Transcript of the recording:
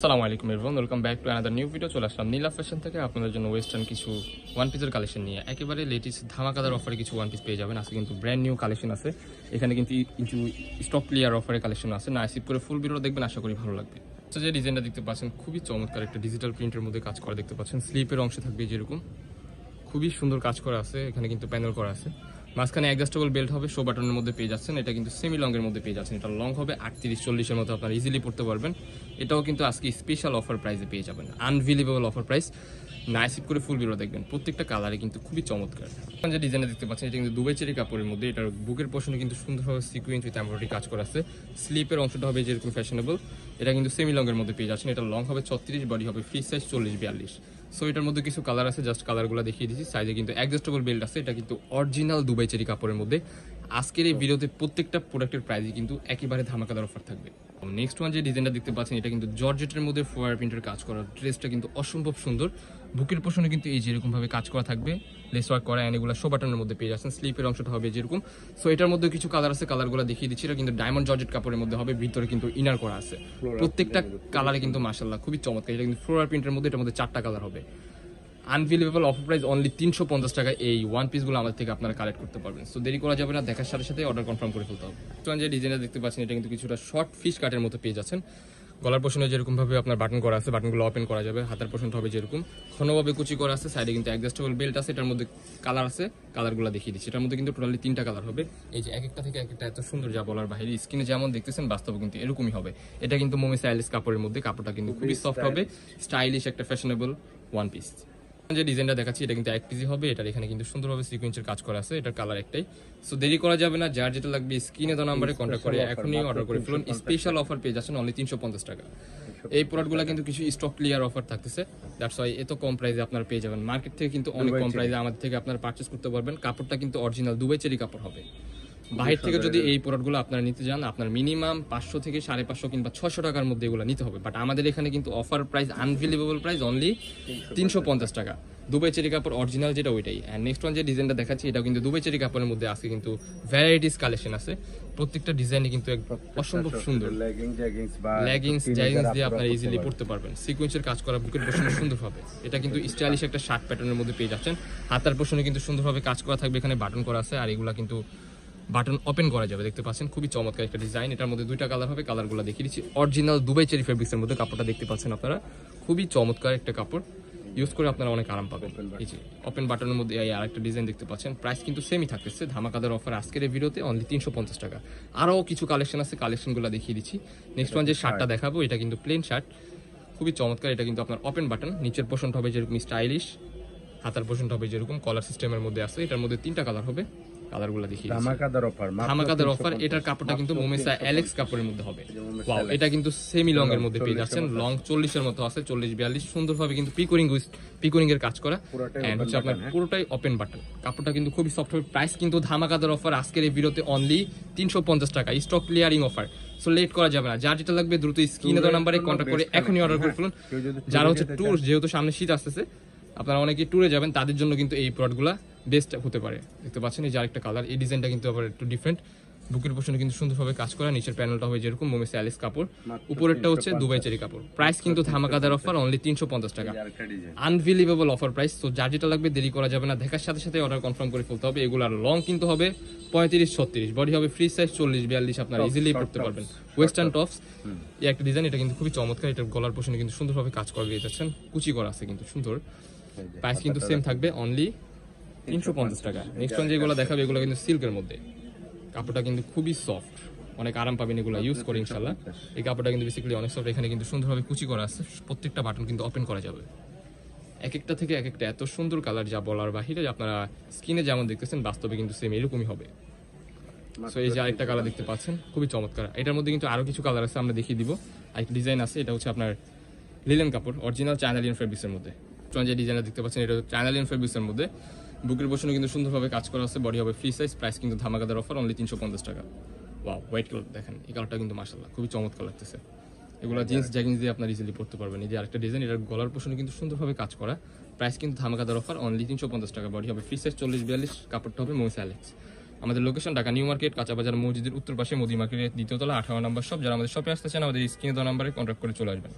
আসসালামু আলাইকুম everyone, welcome back to another new video. চলে আসলাম নীলা ফ্যাশন থেকে আপনাদের জন্য ওয়েস্টার্ন কিছু ওয়ান পিসের কালেকশন নিয়ে। একেবারে লেটেস্ট ধামাকাদার অফারে কিছু ওয়ান পিস পেয়ে যাবেন। আজকে কিন্তু ব্র্যান্ড নিউ কালেকশন আছে, এখানে কিন্তু কিছু স্টক ক্লিয়ার অফারে কালেকশন আছে। না স্কিপ করে ফুল ভিডিও দেখবেন, আশা করি ভালো লাগবে। তো যে ডিজাইনটা দেখতে পাচ্ছেন খুবই চমৎকার একটা ডিজিটাল প্রিন্টের মধ্যে কাজ করা দেখতে পাচ্ছেন। স্লিপের অংশে থাকবে যেরকম খুবই সুন্দর কাজ করা আছে, এখানে কিন্তু প্যানেল করা আছে। মাঝখানে অ্যাডজাস্টেবল বেল্ট হবে, শো বাটনের মধ্যে পেয়ে যাচ্ছেন। এটা কিন্তু সেমি লংয়ের মধ্যে পেয়ে যাচ্ছেন। এটা লং হবে 38-40-এর মতো, আপনারা ইজিলি পড়তে পারবেন। এটাও কিন্তু আজকে স্পেশাল অফার প্রাইসে পেয়ে যাবেন, আনবিলিভেবল অফার প্রাইস। নাইসিপ করে ফুল ভিডিও দেখবেন, প্রত্যেকটা কালারে কিন্তু খুবই চমৎকার। যে ডিজাইনটা দেখতে পাচ্ছেন এটা কিন্তু দুবাই চেরি কাপড়ের মধ্যে। এটার বুকের পোর্শনে কিন্তু সুন্দরভাবে সিকুয়েন্স উইথ এমব্রয়ডারি কাজ করা আছে। স্লিপের অংশটা হবে যেরকম ফ্যাশনেবল। এটা কিন্তু সেমি লংয়ের মধ্যে পেয়ে যাচ্ছেন। এটা লং হবে 36, বডি হবে ফ্রি সাইজ 40-42। সো এটার মধ্যে কিছু কালার আছে, জাস্ট কালারগুলো দেখিয়ে দিচ্ছি। সাইজে কিন্তু অ্যাডজাস্টেবল বেল্ট আছে। এটা কিন্তু অরিজিনাল দুবাই চেরি কাপড়ের মধ্যে। আজকের এই ভিডিওতে প্রত্যেকটা প্রোডাক্টের প্রাইসই কিন্তু একেবারে ধামাকাদার অফার থাকবে। নেক্সট ওয়ান যে ডিজাইনটা দেখতে পাচ্ছেন এটা কিন্তু জর্জেটের মধ্যে ফোয়ার প্রিন্টের কাজ করা। ড্রেসটা কিন্তু অসম্ভব সুন্দর। বুকের পোর্শনে কিন্তু এই যেরকম ভাবে কাজ করা থাকবে, লেস ওয়ার্ক করা, এন্ড এগুলো শো বাটনের মধ্যে পেয়ে যাচ্ছেন। স্লিপের অংশটা হবে যেরকম। সো এটার মধ্যে কিছু কালার আছে, কালারগুলো দেখিয়ে দিচ্ছি। এটা কিন্তু ডায়মন্ড জর্জেট কাপড়ের মধ্যে হবে, ভিতরে কিন্তু ইনার করা আছে। প্রত্যেকটা কালারে কিন্তু মাশাআল্লাহ খুবই চমৎকার। এটা কিন্তু ফ্লোরাল প্রিন্টের মধ্যে, এটার মধ্যে 4টা কালার হবে। আনবিলিভেবল অফার প্রাইস অনলি 350 টাকা। এই ওয়ান পিসগুলো আমাদের থেকে আপনারা কালেক্ট করতে পারবেন। সো দেরি করা যাবে না, দেখার সাথে সাথে অর্ডার কনফার্ম করে ফেলতে হবে। যে ডিজাইনটা দেখতে পাচ্ছেন এটা কিন্তু কিছুটা শর্ট ফিশ কাটের মতো পেয়ে যাচ্ছেন। গলার পোর্শনে যেরকম ভাবে আপনার বাটন করা আছে, বাটনগুলো ওপেন করা যাবে। হাতের পোর্শনটা হবে যেরকম ঘনভাবে কুচি করা আছে। সাইডে কিন্তু অ্যাডজাস্টেবল বেল্ট আছে। এটার মধ্যে কালার আছে, কালারগুলো দেখিয়ে দিচ্ছি। এটার মধ্যে কিন্তু টোটালি 3টা কালার হবে। এই যে এক একটা থেকে এক একটা এত সুন্দর, যা বলার বাইরে। স্কিনে যেমন দেখতেছেন বাস্তবে কিন্তু এরকমই হবে। এটা কিন্তু মোমি স্টাইলিশ কাপড়ের মধ্যে, কাপড়টা কিন্তু খুবই সফট হবে, স্টাইলিশ একটা ফ্যাশনেবল ওয়ান পিস। যে ডিজাইনটা দেখাচ্ছি এটা কিন্তু এক পিসি হবে। এটার এখানে কিন্তু সুন্দরভাবে সিকোয়েন্সের কাজ করা আছে। এটার কালার একটাই। সো দেরি করা যাবে না, যার যেটা লাগবে স্ক্রিনে দেওয়া নাম্বারে কন্ট্যাক্ট করে এখনই অর্ডার করে ফেলুন। স্পেশাল অফার পেয়ে যাচ্ছেন অনলি 350 টাকা। এই প্রোডাক্টগুলো কিন্তু কিছু স্টক ক্লিয়ার অফার থাকতেছে, দ্যাটস ওয়াই এত কম প্রাইসে আপনারা পেয়ে যাবেন। মার্কেট থেকে কিন্তু অনেক কম প্রাইসে আমাদের থেকে আপনারা পারচেজ করতে পারবেন। কাপড়টা কিন্তু অরিজিনাল দুবাই চেরি কাপড় হবে। বাহির থেকে যদি এই প্রোডাক্টগুলো আপনারা নিতে যান, আপনার মিনিমাম 500 থেকে 550 কিংবা 600 টাকার মধ্যে এগুলো নিতে হবে। বাট আমাদের এখানে কিন্তু offer price, unbelievable price only 350 টাকা। দুবাই চেরি কাপড় অরিজিনাল যেটা ওইটাই। অ্যান্ড নেক্সট ওয়ান যে ডিজাইনটা দেখাচ্ছি এটা কিন্তু দুবাই চেরি কাপড়ের মধ্যে আজকে কিন্তু ভ্যারাইটিস কালেকশন আছে। প্রত্যেকটা ডিজাইনে কিন্তু অসম্ভব সুন্দর। লেগিংস জাগিংস দিয়ে আপনারা ইজিলি পড়তে পারবেন। সিকোয়েন্সের কাজ করা, বুকের পোর্শনে সুন্দর হবে। এটা কিন্তু স্টাইলিশ একটা শার্ট প্যাটার্নের মধ্যে পেয়ে যাচ্ছেন। হাতার পোর্শনে কিন্তু সুন্দরভাবে কাজ করা থাকবে, এখানে বাটন করা আছে। আর এগুলা কিন্তু বাটন ওপেন করা যাবে, দেখতে পাচ্ছেন খুবই চমৎকার একটা ডিজাইন। এটার মধ্যে 2টা কালার হবে, কালারগুলো দেখিয়ে দিচ্ছি। অরিজিনাল দুবাই চেরি ফেব্রিক্সের মধ্যে কাপড়টা দেখতে পাচ্ছেন আপনারা, খুবই চমৎকার একটা কাপড়। ইউজ করে আপনারা অনেক আরাম পাবেন। এই যে ওপেন বাটনের মধ্যে এই আরেকটা ডিজাইন দেখতে পাচ্ছেন। প্রাইস কিন্তু সেমই থাকতেছে, ধামাকাদার অফার আজকের এই ভিডিওতে অনলি 350 টাকা। আরও কিছু কালেকশন আছে, কালেকশনগুলো দেখিয়ে দিচ্ছি। নেক্সট ওয়ান যে শার্টটা দেখাবো এটা কিন্তু প্লেন শার্ট, খুবই চমৎকার। এটা কিন্তু আপনার ওপেন বাটন, নিচের পোর্শনটা হবে যেরকম স্টাইলিশ, হাতার পোর্শনটা হবে যেরকম কলার সিস্টেমের মধ্যে আছে। এটার মধ্যে 3টা কালার হবে, কালারগুলো দেখিয়ে ধামাকাদার অফার। এটার কাপড়টা কিন্তু মোমেসা অ্যালেক্স কাপড়ের মধ্যে হবে। ওয়াও, এটা কিন্তু সেমি লং এর মধ্যে পেয়ে যাচ্ছেন। লং 40-এর মতো আছে, 40-42। সুন্দরভাবে কিন্তু পিকোরিং এর কাজ করা, এন্ড হচ্ছে আপনার পুরোটাই ওপেন বাটন। কাপড়টা কিন্তু খুবই সফট হবে। প্রাইস কিন্তু ধামাকাদার অফার আজকের এই ভিডিওতে অনলি 350 টাকা, stock clearing offer. So late করা যাবে না, যার যেটা লাগবে দ্রুত স্ক্রিনে দেওয়া নাম্বারে কন্ট্যাক্ট করে এখনই অর্ডার করে ফেলুন। যারা হচ্ছে ট্যুর, যেহেতু সামনে শীত আসতেছে, আপনারা অনেকে ট্যুরে যাবেন, তাদের জন্য কিন্তু এই প্রোডাক্টগুলো বেস্ট হতে পারে। দেখতে পাচ্ছেন এই যে আরেকটা কালার। এই ডিজাইনটা কিন্তু আবার একটু ডিফারেন্ট। বুকের পোর্শনে কিন্তু সুন্দরভাবে কাজ করা, নিচের প্যানেলটা হয় যেরকম মোমেস অ্যালেক্স কাপড়, উপরেরটা হচ্ছে দুবাই চেরি কাপড়। প্রাইস কিন্তু ধামাকাদার অফার অনলি 350 টাকা, আনবিলিভেবল অফার প্রাইস। তো যার যেটা লাগবে দেরি করা যাবে না, দেখার সাথে সাথে অর্ডার কনফার্ম করে ফেলতে হবে। এগুলার লং কিন্তু হবে 35-36, বডি হবে ফ্রি সাইজ 40-42। আপনারা ইজিলি পড়তে পারবেন। ওয়েস্টার্ন টপস এই একটা ডিজাইন, এটা কিন্তু খুবই চমৎকার। এটার গলার পোর্শনে কিন্তু সুন্দরভাবে কাজ করে দিয়ে যাচ্ছেন, কুচি করা আছে কিন্তু সুন্দর। প্রাইস কিন্তু সেম থাকবে, অনলি 350 টাকা। নেক্সট ওয়ান যেগুলো দেখাবে এগুলো কিন্তু সিল্কের মধ্যে, কাপড়টা কিন্তু খুবই সফট, অনেক আরাম পাবেন এগুলো ইউজ করে ইনশাল্লাহ। এই কাপড়টা কিন্তু বেসিক্যালি অনেক সফট। এখানে কিন্তু সুন্দরভাবে কুচি করা আছে, প্রত্যেকটা বাটন কিন্তু ওপেন করা যাবে। এক একটা থেকে এক একটা এত সুন্দর কালার, যা বলার বাহিরে। আপনারা স্ক্রিনে যেমন দেখতেছেন বাস্তবে কিন্তু সেম এরকমই হবে। সো এই যে আরেকটা কালার দেখতে পাচ্ছেন, খুবই চমৎকার। এটার মধ্যে কিন্তু আরো কিছু কালার আছে, আমরা দেখিয়ে দিব। আরেকটা ডিজাইন আছে, এটা হচ্ছে আপনার লিলেন কাপড়, অরিজিনাল চায়নালিয়ান ফেব্রিক্সের মধ্যে। যে ডিজাইনটা দেখতে পাচ্ছেন এটা চায়নালিয়ান ফেব্রিক্সের মধ্যে। বুকের পোর্শনে কিন্তু সুন্দরভাবে কাজ করা আছে, বডি হবে ফ্রি সাইজ। প্রাইস কিন্তু ধামাকাদার অফার অনলি 350 টাকা। ওয়াও, হোয়াইট কালার দেখেন, এই কালারটা কিন্তু মাশাআল্লাহ খুবই চমৎকার লাগতেছে। এগুলো জিন্স জ্যাগিংস দিয়ে আপনারা ইজিলি পড়তে পারবেন। এই যে আরেকটা ডিজাইন, এটার গলার পোর্শনে কিন্তু সুন্দরভাবে কাজ করা। প্রাইস কিন্তু ধামাকাদার অফার অনলি 350 টাকা, বডি হবে ফ্রি সাইজ 40-42। কাপড়টা হবে মোমেস অ্যালেক্স। আমাদের লোকেশন ঢাকা নিউ মার্কেট, কাঁচাবাজার মসজিদের উত্তর পাশে, মোদি মার্কেটের 2য় তলা, 18 নম্বর শপ। যারা আমাদের শপে আসতে চান আমাদের স্ক্রিনে দেওয়া নাম্বারে কন্ট্যাক্ট করে চলে আসবেন।